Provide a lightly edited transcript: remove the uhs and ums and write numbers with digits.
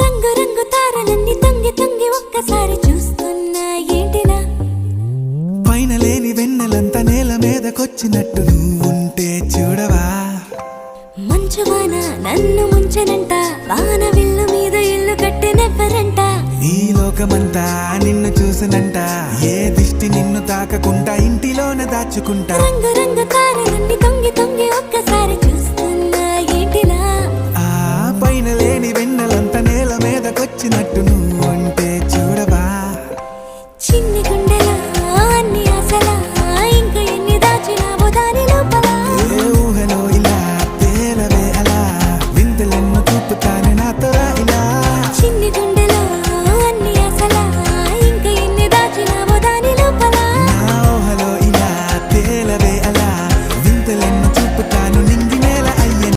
రంగు రంగు తారలన్నీ తొంగి తొంగి ఒక్కసారి చూస్తున్నా ఏంటినా పైన లేని వెన్నెలంతా నేల మీదకొచ్చినట్టు నువ్వుంటే చూడవా మంచు వాన నన్ను ముంచనంట వాన విల్లు మీద ఇల్లు కట్టెనెవ్వరంట ఈ లోకమంతా నిన్ను చూసనంట ఏ దిష్టి నిన్ను తాకకుండా ఇంటిలోనే దాచుకుంటా రంగు రంగు తారలన్నీ